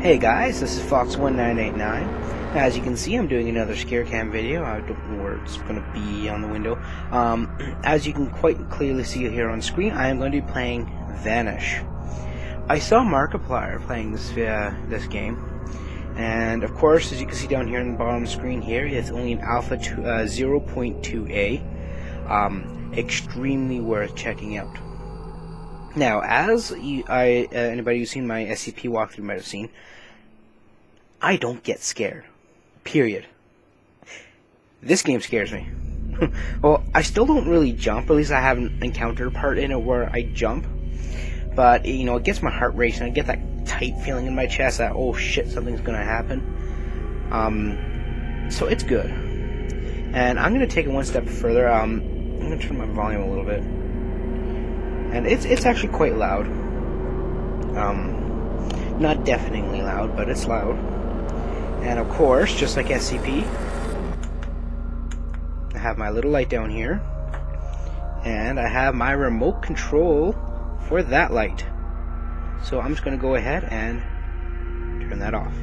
Hey guys, this is Fawkes1989. As you can see, I'm doing another scare cam video. I don't know where it's going to be on the window. As you can quite clearly see here on screen, I am going to be playing Vanish. I saw Markiplier playing this game, and of course, as you can see down here on the bottom screen here, it's only an alpha 0.2a. Extremely worth checking out. Now, as anybody who's seen my SCP walkthrough might have seen, I don't get scared. Period. This game scares me. Well, I still don't really jump. At least I haven't encountered a part in it where I jump. But, you know, it gets my heart racing. I get that tight feeling in my chest that, oh shit, something's gonna happen. So it's good. And I'm gonna take it one step further. I'm gonna turn my volume a little bit. And it's actually quite loud. Not deafeningly loud, but it's loud. And of course, just like SCP, I have my little light down here. And I have my remote control for that light. So I'm just going to go ahead and turn that off.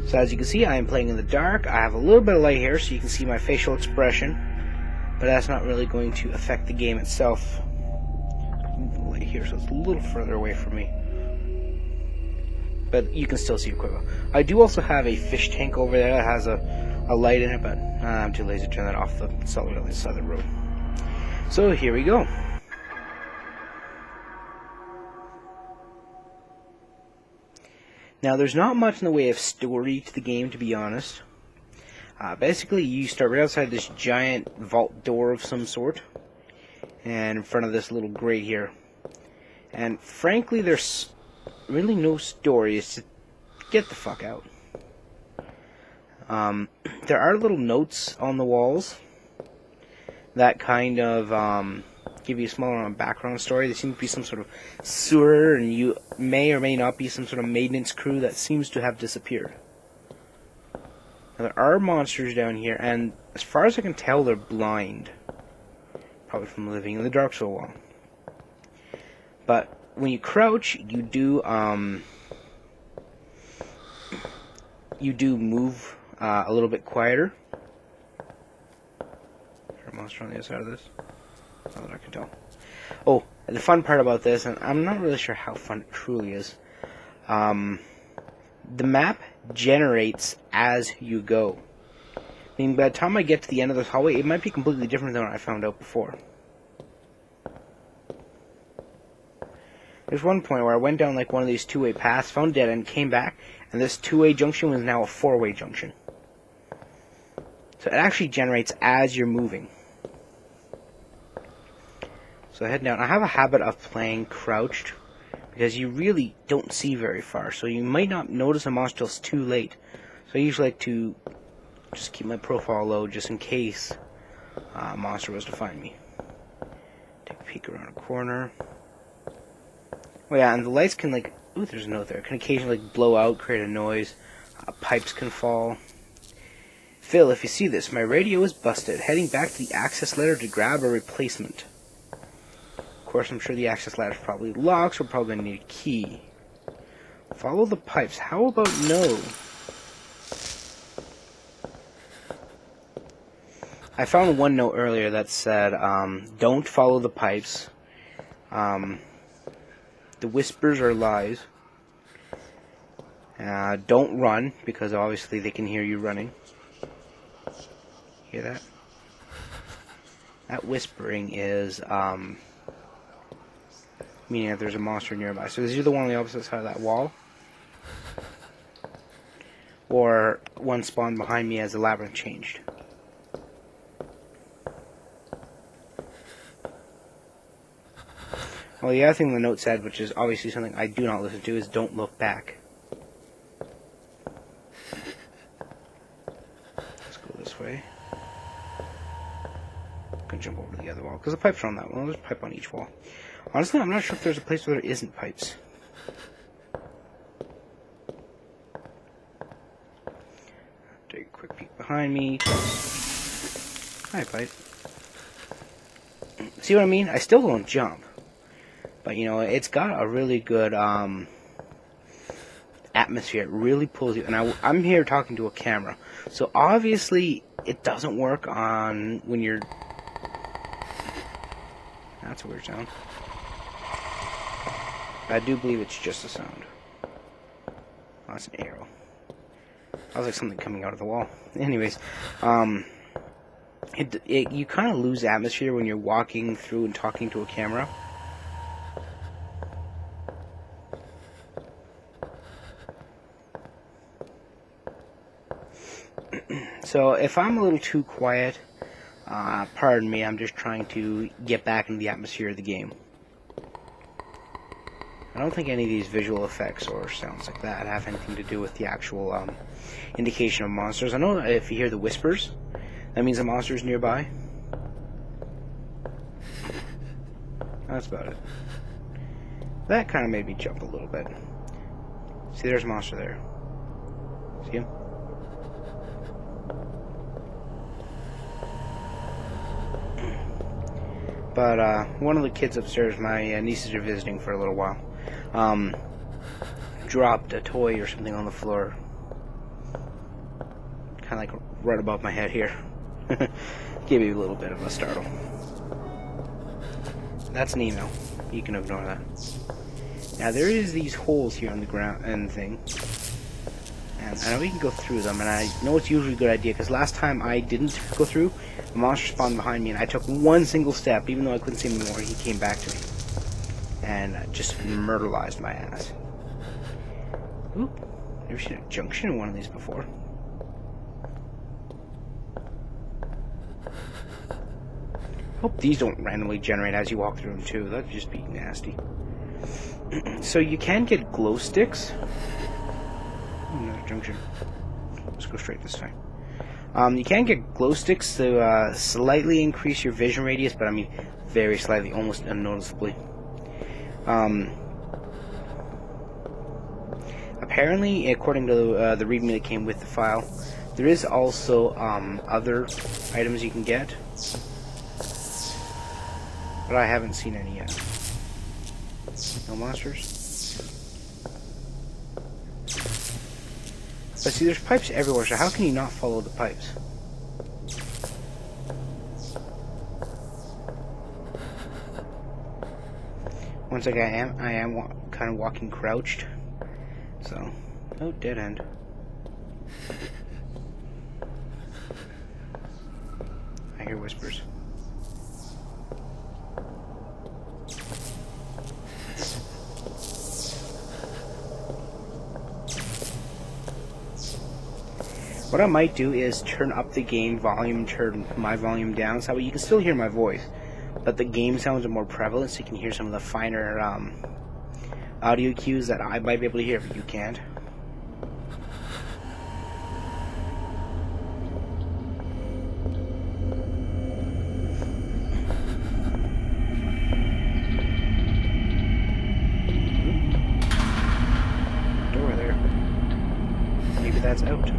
So as you can see, I am playing in the dark. I have a little bit of light here so you can see my facial expression. But that's not really going to affect the game itself. Light here, so it's a little further away from me. But you can still see it quite well. I do also have a fish tank over there that has a light in it, but I'm too lazy to turn that off the side of the road. So here we go. Now there's not much in the way of story to the game, to be honest. Basically, you start right outside this giant vault door of some sort, and in front of this little grate here. And frankly, there's really no story. It's to get the fuck out. There are little notes on the walls that kind of give you a small amount of background story. There seems to be some sort of sewer, and you may or may not be some sort of maintenance crew that seems to have disappeared. Now, there are monsters down here, and as far as I can tell, they're blind. Probably from living in the dark so long. But when you crouch, you do move a little bit quieter. Is there a monster on the other side of this? Not that I can tell. Oh, the fun part about this, and I'm not really sure how fun it truly is, the map generates as you go. I mean, by the time I get to the end of this hallway, it might be completely different than what I found out before. There's one point where I went down like one of these two-way paths, found dead end, came back, and this two-way junction was now a four-way junction. So it actually generates as you're moving. So I head down. I have a habit of playing crouched, because you really don't see very far, so you might not notice a monster till it's too late. So I usually like to just keep my profile low, just in case a monster was to find me. Take a peek around a corner. Oh yeah, and the lights can like, ooh, there's a note there, can occasionally like blow out, create a noise, pipes can fall. Phil, if you see this, my radio is busted, heading back to the access ladder to grab a replacement. Of course, I'm sure the access ladder is probably locked, so we're probably going to need a key. Follow the pipes, how about no? I found one note earlier that said, don't follow the pipes. The whispers are lies. Don't run, because obviously they can hear you running. Hear that? That whispering is, meaning that there's a monster nearby. So is either one on the opposite side of that wall, or one spawned behind me as the labyrinth changed. Well, the other thing the note said, which is obviously something I do not listen to, is don't look back. Let's go this way. I'm gonna jump over to the other wall, because the pipes are on that wall. There's a pipe on each wall. Honestly, I'm not sure if there's a place where there isn't pipes. Take a quick peek behind me. Hi, pipe. See what I mean? I still don't jump. But, you know, it's got a really good atmosphere. It really pulls you. And I'm here talking to a camera, so obviously it doesn't work on when you're. That's a weird sound. I do believe it's just a sound. Oh, that's an arrow. That was like something coming out of the wall. Anyways, you kind of lose atmosphere when you're walking through and talking to a camera. So if I'm a little too quiet, pardon me, I'm just trying to get back into the atmosphere of the game. I don't think any of these visual effects or sounds like that have anything to do with the actual indication of monsters. I know if you hear the whispers, that means a monster's nearby. That's about it. That kind of made me jump a little bit. See, there's a monster there. See him? But one of the kids upstairs, my nieces are visiting for a little while, dropped a toy or something on the floor, kind of like right above my head here. Gave me a little bit of a startle. That's an email. You can ignore that. Now there is these holes here on the ground and thing, and I know we can go through them, and I know it's usually a good idea because last time I didn't go through, a monster spawned behind me, and I took one single step, even though I couldn't see him anymore. He came back to me and just murderized my ass. Oop, never seen a junction in one of these before. Hope these don't randomly generate as you walk through them too. That'd just be nasty. So you can get glow sticks. Another junction. Let's go straight this way. You can get glow sticks to slightly increase your vision radius, but I mean very slightly, almost unnoticeably. Apparently, according to the readme that came with the file, there is also other items you can get, but I haven't seen any yet. No monsters? But see, there's pipes everywhere, so how can you not follow the pipes? Once again, I am kind of walking crouched, so oh, dead end. I hear whispers. What I might do is turn up the game volume, turn my volume down, so you can still hear my voice, but the game sounds are more prevalent, so you can hear some of the finer audio cues that I might be able to hear, but you can't. Door there. Maybe that's out.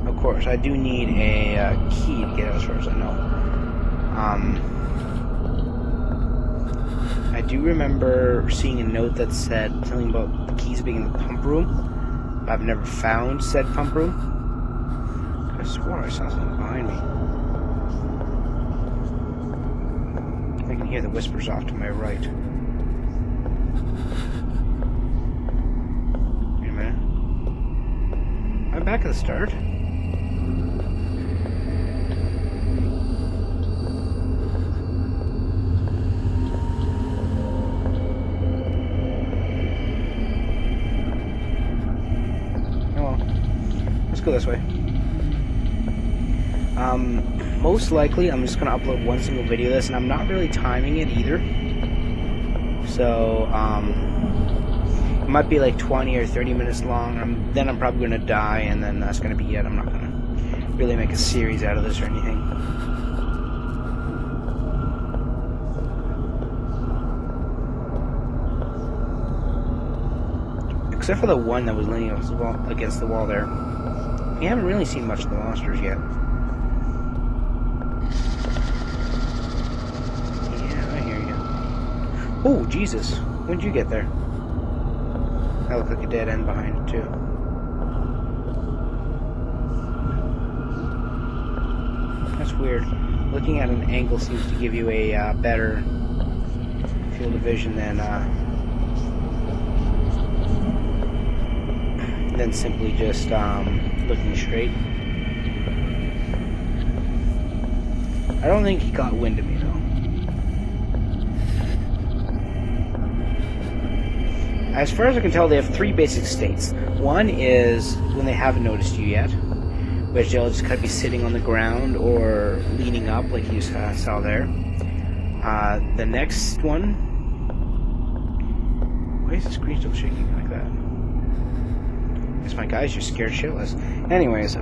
Of course, I do need a key to get out as far as I know. I do remember seeing a note that said something about the keys being in the pump room, but I've never found said pump room. I swore I saw something behind me. I can hear the whispers off to my right. Wait a minute. I'm back at the start. Go this way. Most likely I'm just gonna upload one single video of this, and I'm not really timing it either, so it might be like 20 or 30 minutes long. Then I'm probably gonna die, and then that's gonna be it. I'm not gonna really make a series out of this or anything. Except for the one that was leaning against the wall there. We haven't really seen much of the monsters yet. Yeah, I hear you. Oh, Jesus. When did you get there? That looked like a dead end behind it, too. That's weird. Looking at an angle seems to give you a better field of vision than simply just looking straight. I don't think he got wind of me, though. As far as I can tell, they have three basic states. One is when they haven't noticed you yet, which they'll just kind of be sitting on the ground or leaning up, like you saw there. The next one... Why is the screen still shaking like that? I guess my guy's just scared shitless. Anyways,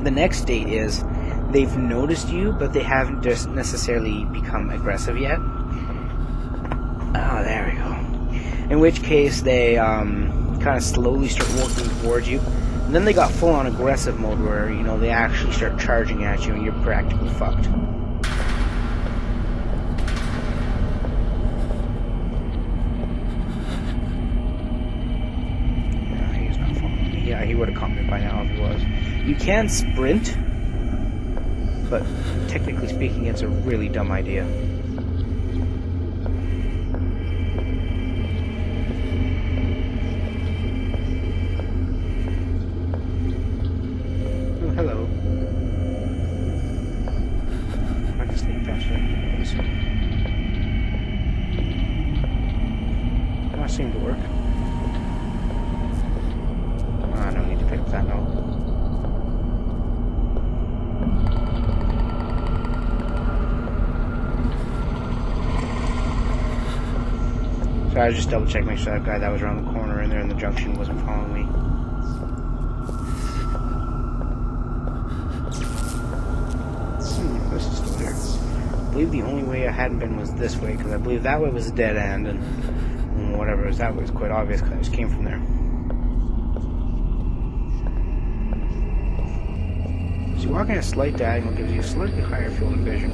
the next state is they've noticed you, but they haven't just necessarily become aggressive yet. Oh, there we go. In which case they kind of slowly start walking towards you. And then they got full-on aggressive mode where, you know, they actually start charging at you and you're practically fucked. Yeah, he's not following me. Yeah, he would have caught me by now if he was. You can sprint, but technically speaking, it's a really dumb idea. Hello. I can sneak past you. Let me see. That seemed to work. No need to pick up that note. So I just double checked, make sure that guy that was around the corner in there in the junction wasn't following me. This is still there. I believe the only way I hadn't been was this way, because I believe that way was a dead end, and whatever was that way was quite obvious because I just came from there. So walking a slight diagonal gives you a slightly higher field of vision.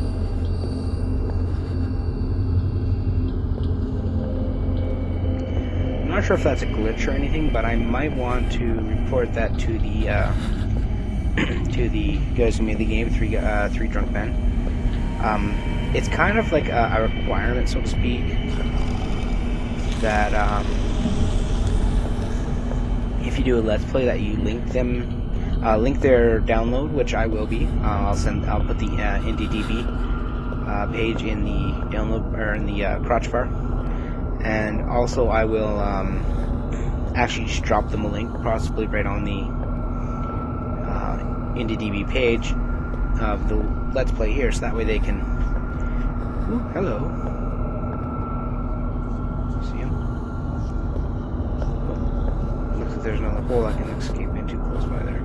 I'm not sure if that's a glitch or anything, but I might want to report that to the guys who made the game, three drunk men. It's kind of like a requirement, so to speak, that if you do a let's play, that you link their download, which I will be. I'll put the IndieDB page in the download or in the crotch bar, and also I will actually just drop them a link, possibly right on the IndieDB page of the Let's Play here, so that way they can... Ooh, hello. See him? Oh, looks like there's another hole I can escape into close by there.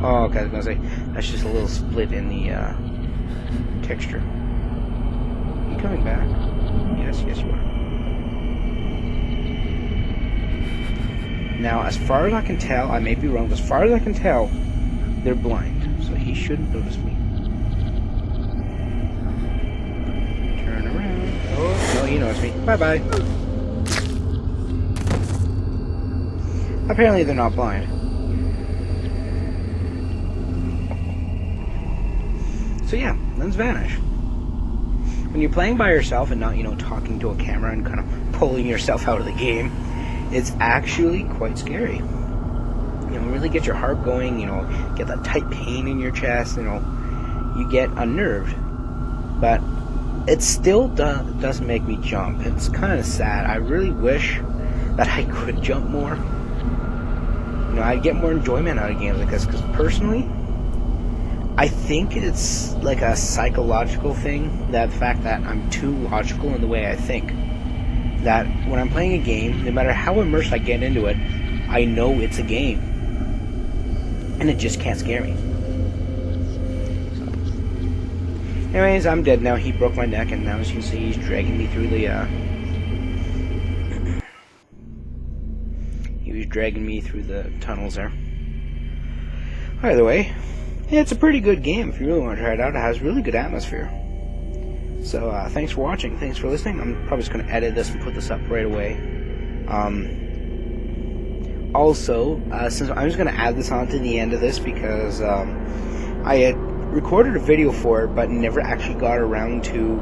Oh, okay, I was gonna say, that's just a little split in the texture. Are you coming back? Yes, you are. Now, as far as I can tell, I may be wrong, but as far as I can tell, they're blind, so he shouldn't notice me. Turn around. Oh, no, he noticed me. Bye-bye. Apparently they're not blind. So yeah, let's Vanish. When you're playing by yourself and not, you know, talking to a camera and kind of pulling yourself out of the game, it's actually quite scary. You know, really get your heart going, you know, get that tight pain in your chest, you know, you get unnerved. But it still doesn't make me jump. It's kind of sad. I really wish that I could jump more. You know, I'd get more enjoyment out of games like this, because personally, I think it's like a psychological thing, that fact that I'm too logical in the way I think. That when I'm playing a game, no matter how immersed I get into it, I know it's a game. And it just can't scare me. So. Anyways, I'm dead now. He broke my neck, and now as you can see, he's dragging me through the, he was dragging me through the tunnels there. Either way, yeah, it's a pretty good game if you really want to try it out. It has really good atmosphere. So thanks for watching, thanks for listening. I'm probably just going to edit this and put this up right away. Also, since I'm just going to add this on to the end of this because I had recorded a video for it but never actually got around to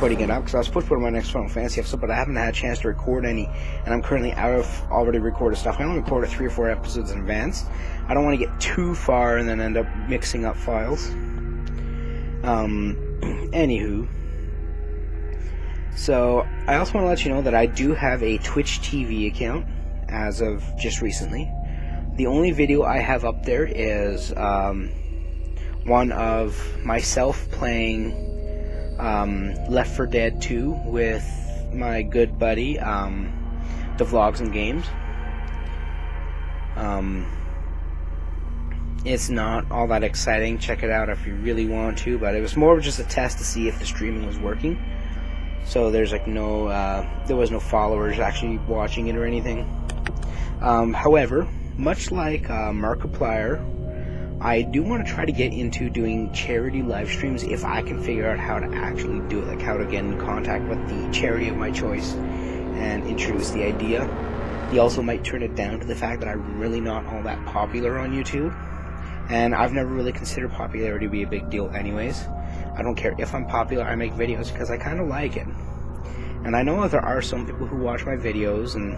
putting it up, because I was supposed to put it on my next Final Fantasy episode, but I haven't had a chance to record any, and I'm currently out of already recorded stuff. I only recorded 3 or 4 episodes in advance. I don't want to get too far and then end up mixing up files. Anywho, so I also want to let you know that I do have a Twitch TV account as of just recently. The only video I have up there is one of myself playing Left 4 Dead 2 with my good buddy, the Vlogs and Games. It's not all that exciting. Check it out if you really want to, but it was more of just a test to see if the streaming was working. So there's like no, there was no followers actually watching it or anything. However, much like Markiplier, I do want to try to get into doing charity live streams if I can figure out how to actually do it, like how to get in contact with the charity of my choice and introduce the idea. He also might turn it down to the fact that I'm really not all that popular on YouTube, and I've never really considered popularity to be a big deal anyways. I don't care if I'm popular, I make videos because I kind of like it. And I know that there are some people who watch my videos, and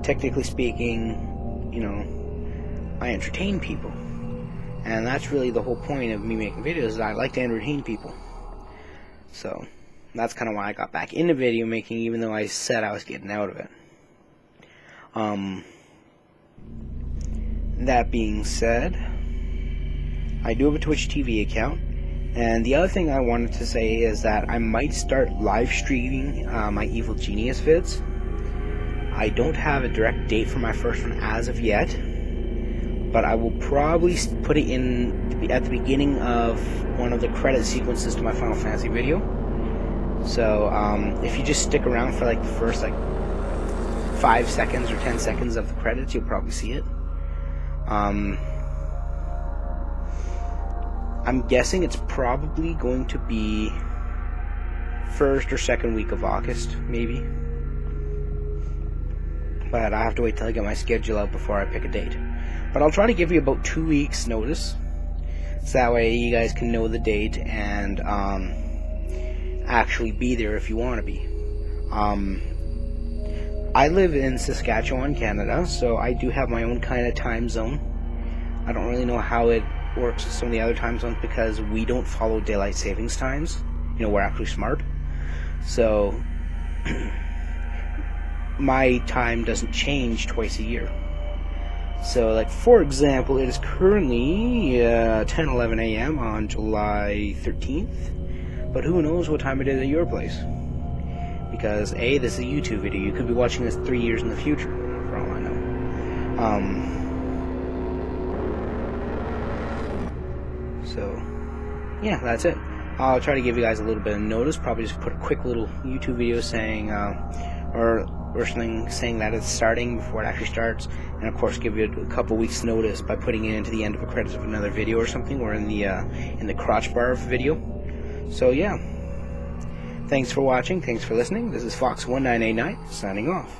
technically speaking, you know, I entertain people, and that's really the whole point of me making videos, is I like to entertain people. So that's kind of why I got back into video making, even though I said I was getting out of it. That being said, I do have a Twitch TV account, and the other thing I wanted to say is that I might start live streaming my Evil Genius vids. I don't have a direct date for my first one as of yet, but I will probably put it in at the beginning of one of the credit sequences to my Final Fantasy video. So if you just stick around for like the first like 5 seconds or 10 seconds of the credits, you'll probably see it. I'm guessing it's probably going to be first or second week of August, maybe. But I have to wait till I get my schedule out before I pick a date. But I'll try to give you about 2 weeks notice, so that way you guys can know the date and actually be there if you want to be. I live in Saskatchewan, Canada, so I do have my own kind of time zone. I don't really know how it works with some of the other time zones because we don't follow daylight savings times. You know, we're actually smart. So my time doesn't change twice a year. So, like, for example, it is currently 10:11 a.m. on July 13th, but who knows what time it is at your place? Because, A, this is a YouTube video. You could be watching this 3 years in the future, for all I know. So, yeah, that's it. I'll try to give you guys a little bit of notice, probably just put a quick little YouTube video saying, or something saying that it's starting before it actually starts, and of course give you a couple weeks notice by putting it into the end of a credits of another video or something, or in the crotch bar of a video. So yeah, thanks for watching, thanks for listening. This is Fawkes1989 signing off.